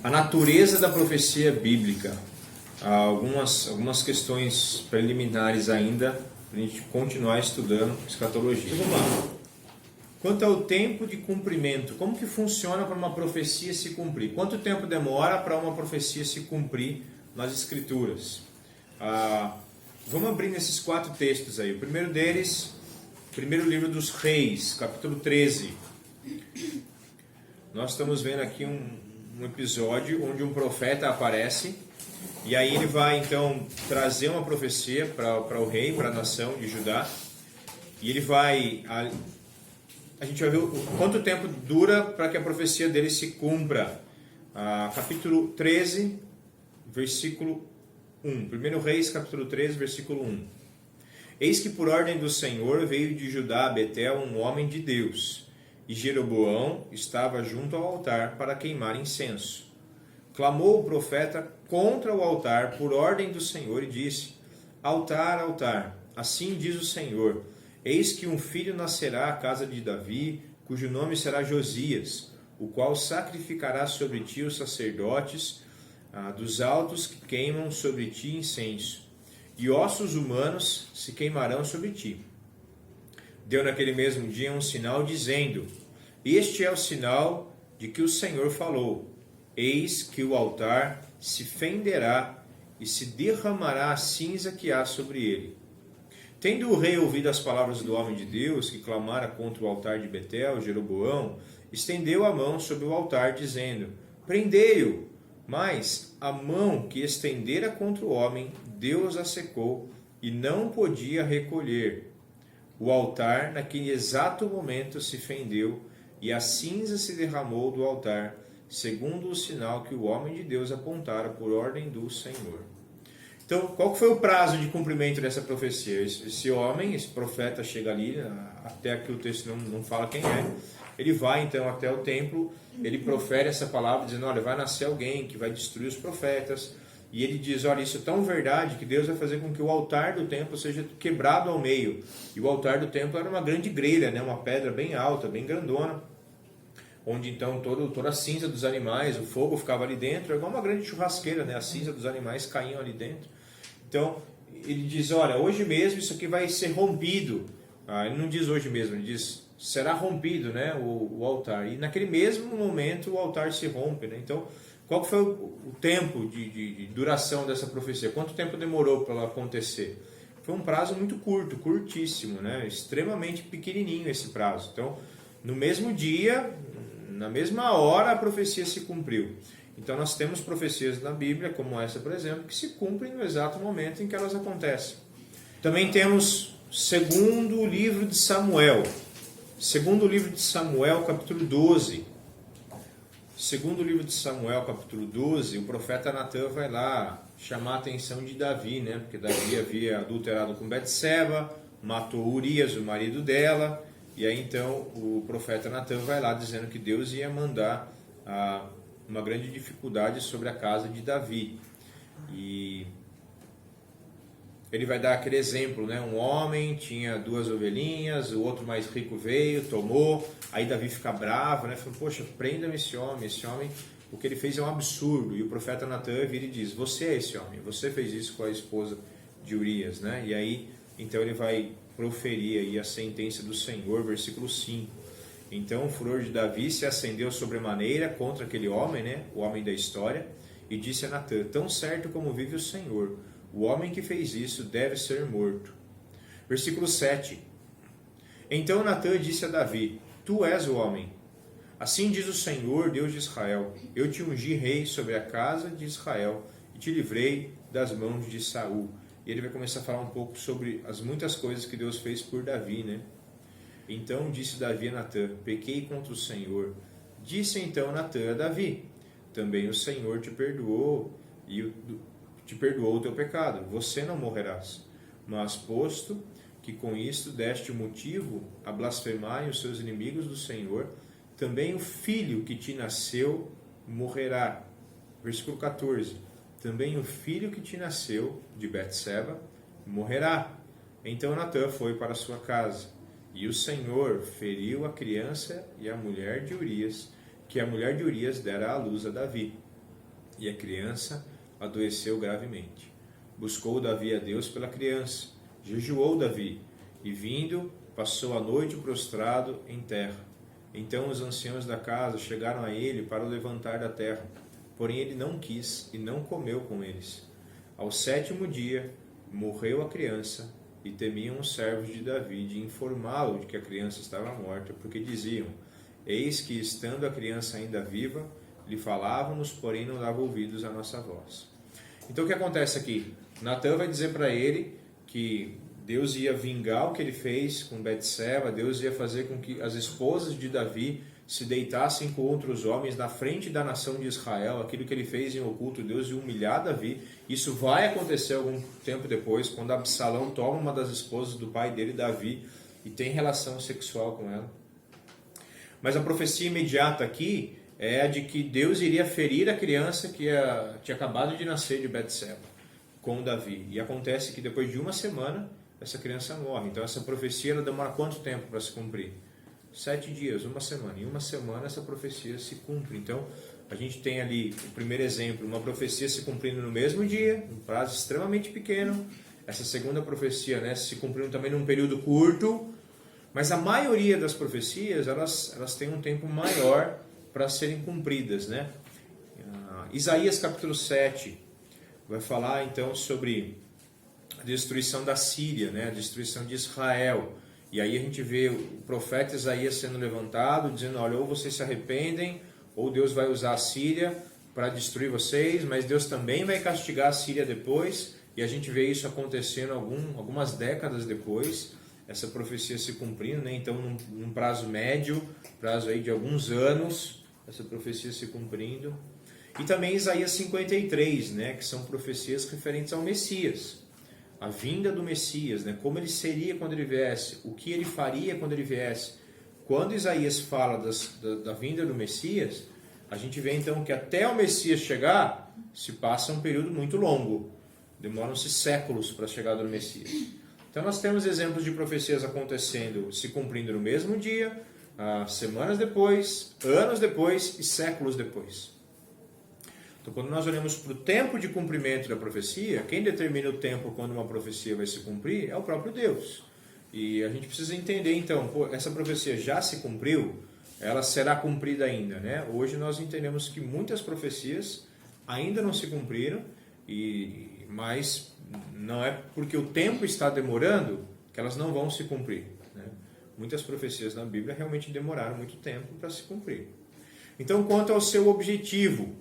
A natureza da profecia bíblica. Há algumas questões preliminares ainda, para a gente continuar estudando escatologia. Então, vamos lá. Quanto ao tempo de cumprimento, como que funciona para uma profecia se cumprir? Quanto tempo demora para uma profecia se cumprir nas Escrituras? Vamos abrir nesses 4 textos aí. O primeiro deles, primeiro livro dos Reis, capítulo 13. Nós estamos vendo aqui um episódio onde um profeta aparece e aí ele vai então trazer uma profecia para o rei, para a nação de Judá, e ele vai, a gente vai ver quanto tempo dura para que a profecia dele se cumpra. Capítulo 13, versículo 1. 1 Reis, capítulo 13, versículo 1. Eis que por ordem do Senhor veio de Judá a Betel um homem de Deus, e Jeroboão estava junto ao altar para queimar incenso. Clamou o profeta contra o altar por ordem do Senhor e disse: Altar, altar, assim diz o Senhor, eis que um filho nascerá à casa de Davi, cujo nome será Josias, o qual sacrificará sobre ti os sacerdotes dos altos que queimam sobre ti incenso, e ossos humanos se queimarão sobre ti. Deu naquele mesmo dia um sinal, dizendo: Este é o sinal de que o Senhor falou. Eis que o altar se fenderá e se derramará a cinza que há sobre ele. Tendo o rei ouvido as palavras do homem de Deus, que clamara contra o altar de Betel, Jeroboão, estendeu a mão sobre o altar, dizendo: Prendei-o! Mas a mão que estendera contra o homem, Deus a secou, e não podia recolher. O altar, naquele exato momento, se fendeu, e a cinza se derramou do altar, segundo o sinal que o homem de Deus apontara por ordem do Senhor. Então, qual foi o prazo de cumprimento dessa profecia? Esse homem, esse profeta chega ali, até aqui o texto não fala quem é, ele vai então até o templo, ele profere essa palavra dizendo: olha, vai nascer alguém que vai destruir os profetas, e ele diz: olha, isso é tão verdade que Deus vai fazer com que o altar do templo seja quebrado ao meio. E o altar do templo era uma grande grelha, né? Uma pedra bem alta, bem grandona, onde então toda a cinza dos animais, o fogo ficava ali dentro, é igual uma grande churrasqueira, né? A cinza dos animais caíam ali dentro. Então ele diz: olha, hoje mesmo isso aqui vai ser rompido. Ele não diz hoje mesmo, ele diz: será rompido, né? O altar. E naquele mesmo momento o altar se rompe, né? Então, qual foi o tempo de duração dessa profecia? Quanto tempo demorou para ela acontecer? Foi um prazo muito curto, curtíssimo, né? Extremamente pequenininho esse prazo. Então, no mesmo dia, na mesma hora, a profecia se cumpriu. Então, nós temos profecias na Bíblia, como essa, por exemplo, que se cumprem no exato momento em que elas acontecem. Também temos segundo livro de Samuel. Segundo livro de Samuel, capítulo 12. Segundo livro de Samuel, capítulo 12, o profeta Natã vai lá chamar a atenção de Davi, né? Porque Davi havia adulterado com Betseba, matou Urias, o marido dela, e aí então o profeta Natã vai lá dizendo que Deus ia mandar uma grande dificuldade sobre a casa de Davi. E ele vai dar aquele exemplo, né? Um homem tinha 2 ovelhinhas, o outro mais rico veio, tomou, aí Davi fica bravo, né? Falou: poxa, prendam esse homem, o que ele fez é um absurdo. E o profeta Natã vira e diz: você é esse homem, você fez isso com a esposa de Urias, né? E aí, então ele vai proferir aí a sentença do Senhor, versículo 5. Então o furor de Davi se acendeu sobremaneira contra aquele homem, né? O homem da história, e disse a Natã: tão certo como vive o Senhor, o homem que fez isso deve ser morto. Versículo 7. Então Natã disse a Davi: tu és o homem. Assim diz o Senhor, Deus de Israel: eu te ungi rei sobre a casa de Israel e te livrei das mãos de Saul. E ele vai começar a falar um pouco sobre as muitas coisas que Deus fez por Davi, né? Então disse Davi a Natã: pequei contra o Senhor. Disse então Natã a Davi: também o Senhor te perdoou o teu pecado, você não morrerás. Mas posto que com isto deste motivo a blasfemarem os seus inimigos do Senhor, também o filho que te nasceu morrerá. Versículo 14. Também o filho que te nasceu de Betseba morrerá. Então Natã foi para sua casa, e o Senhor feriu a criança e a mulher de Urias, que a mulher de Urias dera à luz a Davi. e a criança adoeceu gravemente. Buscou Davi a Deus pela criança, jejuou Davi, e vindo, passou a noite prostrado em terra. Então os anciãos da casa chegaram a ele para o levantar da terra, porém ele não quis e não comeu com eles. Ao 7º dia, morreu a criança, e temiam os servos de Davi de informá-lo de que a criança estava morta, porque diziam: eis que, estando a criança ainda viva, lhe falávamos, porém não dava ouvidos à nossa voz. Então o que acontece aqui? Natã vai dizer para ele que Deus ia vingar o que ele fez com Betseba, Deus ia fazer com que as esposas de Davi se deitassem com outros homens na frente da nação de Israel, aquilo que ele fez em oculto, Deus ia humilhar Davi. Isso vai acontecer algum tempo depois, quando Absalão toma uma das esposas do pai dele, Davi, e tem relação sexual com ela. Mas a profecia imediata aqui é a de que Deus iria ferir a criança que tinha acabado de nascer de Betseba com Davi. E acontece que depois de uma semana, essa criança morre. Então essa profecia ela demora quanto tempo para se cumprir? 7 dias, uma semana. Em uma semana essa profecia se cumpre. Então a gente tem ali o primeiro exemplo, uma profecia se cumprindo no mesmo dia, um prazo extremamente pequeno. Essa segunda profecia, né, se cumprindo também num período curto. Mas a maioria das profecias, elas têm um tempo maior para serem cumpridas, né? Isaías capítulo 7 vai falar então sobre a destruição da Síria, né? A destruição de Israel. E aí a gente vê o profeta Isaías sendo levantado, dizendo: olha, ou vocês se arrependem, ou Deus vai usar a Síria para destruir vocês, mas Deus também vai castigar a Síria depois. E a gente vê isso acontecendo algumas décadas depois, essa profecia se cumprindo, né? Então num prazo médio, prazo aí de alguns anos, essa profecia se cumprindo. E também Isaías 53, né? Que são profecias referentes ao Messias, a vinda do Messias, né? Como ele seria quando ele viesse, o que ele faria quando ele viesse. Quando Isaías fala da vinda do Messias, a gente vê então que até o Messias chegar, se passa um período muito longo, demoram-se séculos para a chegada do Messias. Então nós temos exemplos de profecias acontecendo, se cumprindo no mesmo dia, semanas depois, anos depois e séculos depois. Então quando nós olhamos para o tempo de cumprimento da profecia, quem determina o tempo quando uma profecia vai se cumprir é o próprio Deus. E a gente precisa entender então, essa profecia já se cumpriu, ela será cumprida ainda, né? Hoje nós entendemos que muitas profecias ainda não se cumpriram, mas não é porque o tempo está demorando que elas não vão se cumprir, né? Muitas profecias na Bíblia realmente demoraram muito tempo para se cumprir. Então, quanto ao seu objetivo,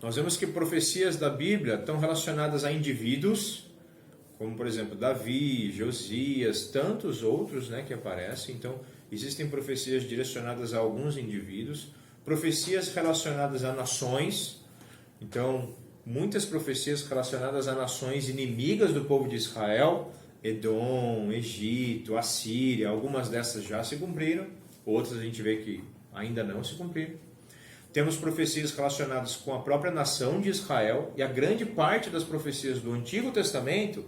nós vemos que profecias da Bíblia estão relacionadas a indivíduos, como por exemplo Davi, Josias, tantos outros, né, que aparecem. Então existem profecias direcionadas a alguns indivíduos, profecias relacionadas a nações. Então muitas profecias relacionadas a nações inimigas do povo de Israel, Edom, Egito, Assíria, algumas dessas já se cumpriram, outras a gente vê que ainda não se cumpriram. Temos profecias relacionadas com a própria nação de Israel, e a grande parte das profecias do Antigo Testamento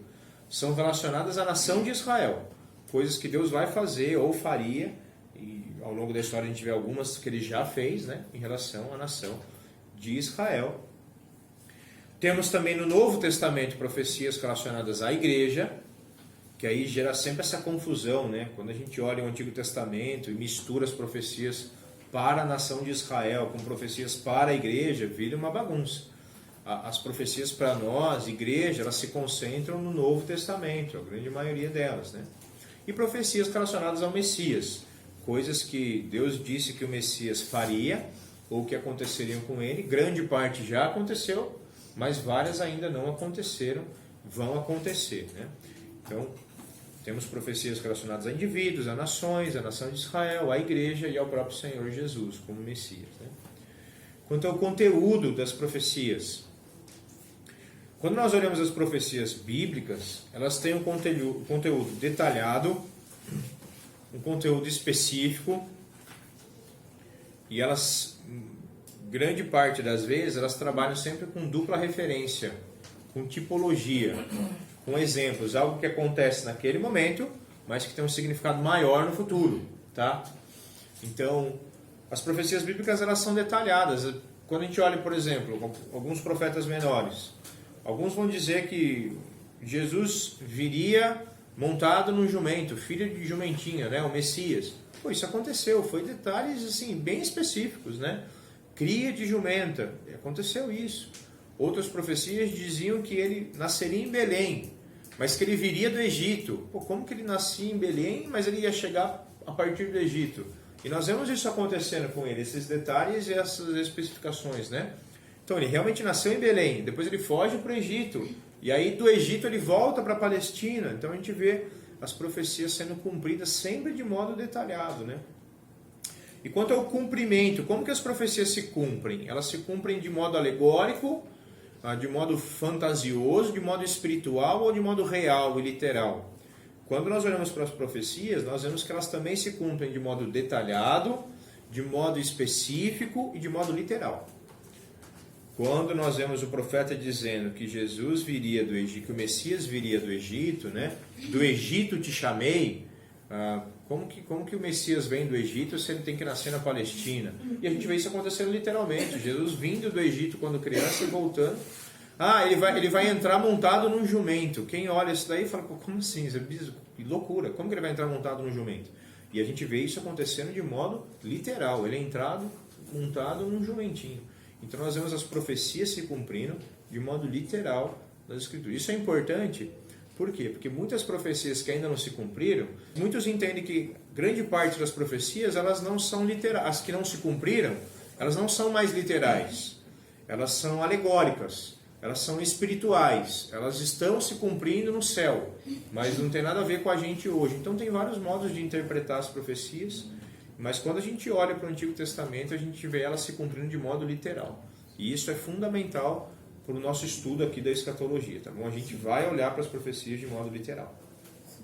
são relacionadas à nação de Israel, coisas que Deus vai fazer ou faria, e ao longo da história a gente vê algumas que ele já fez, né, em relação à nação de Israel. Temos também no Novo Testamento profecias relacionadas à igreja, que aí gera sempre essa confusão, né? Quando a gente olha o Antigo Testamento e mistura as profecias para a nação de Israel com profecias para a igreja, vira uma bagunça. As profecias para nós, igreja, elas se concentram no Novo Testamento, a grande maioria delas, né? E profecias relacionadas ao Messias, coisas que Deus disse que o Messias faria ou que aconteceriam com ele. Grande parte já aconteceu, mas várias ainda não aconteceram, vão acontecer, né? Então, temos profecias relacionadas a indivíduos, a nações, a nação de Israel, a igreja e ao próprio Senhor Jesus como Messias, né? Quanto ao conteúdo das profecias, quando nós olhamos as profecias bíblicas, elas têm um conteúdo detalhado, um conteúdo específico, e elas, grande parte das vezes, elas trabalham sempre com dupla referência, com tipologia, com exemplos, algo que acontece naquele momento, mas que tem um significado maior no futuro, tá? Então, as profecias bíblicas, elas são detalhadas. quando a gente olha, por exemplo, alguns profetas menores, alguns vão dizer que Jesus viria montado num jumento, filho de jumentinha, né? O Messias. Pô, isso aconteceu, foi detalhes assim, bem específicos, né? Cria de jumenta, aconteceu isso. Outras profecias diziam que ele nasceria em Belém, mas que ele viria do Egito. Pô, como que ele nascia em Belém, mas ele ia chegar a partir do Egito? E nós vemos isso acontecendo com ele, esses detalhes e essas especificações, né? Então ele realmente nasceu em Belém, depois ele foge para o Egito, e aí do Egito ele volta para a Palestina. Então a gente vê as profecias sendo cumpridas sempre de modo detalhado, né? E quanto ao cumprimento, como que as profecias se cumprem? Elas se cumprem de modo alegórico, de modo fantasioso, de modo espiritual ou de modo real e literal. Quando nós olhamos para as profecias, nós vemos que elas também se cumprem de modo detalhado, de modo específico e de modo literal. Quando nós vemos o profeta dizendo que Jesus viria do Egito, que o Messias viria do Egito, né? Do Egito te chamei. Como que o Messias vem do Egito se ele tem que nascer na Palestina? E a gente vê isso acontecendo literalmente. Jesus vindo do Egito quando criança e voltando. Ele vai entrar montado num jumento. Quem olha isso daí fala, pô, como assim? Isso é loucura. Como que ele vai entrar montado num jumento? E a gente vê isso acontecendo de modo literal. Ele é montado num jumentinho. Então nós vemos as profecias se cumprindo de modo literal nas Escrituras. Isso é importante, por quê? Porque muitas profecias que ainda não se cumpriram, muitos entendem que grande parte das profecias, elas não são literais. As que não se cumpriram, elas não são mais literais. Elas são alegóricas, elas são espirituais, elas estão se cumprindo no céu, mas não tem nada a ver com a gente hoje. Então tem vários modos de interpretar as profecias, mas quando a gente olha para o Antigo Testamento, a gente vê elas se cumprindo de modo literal. E isso é fundamental para o nosso estudo aqui da escatologia, tá bom? A gente vai olhar para as profecias de modo literal.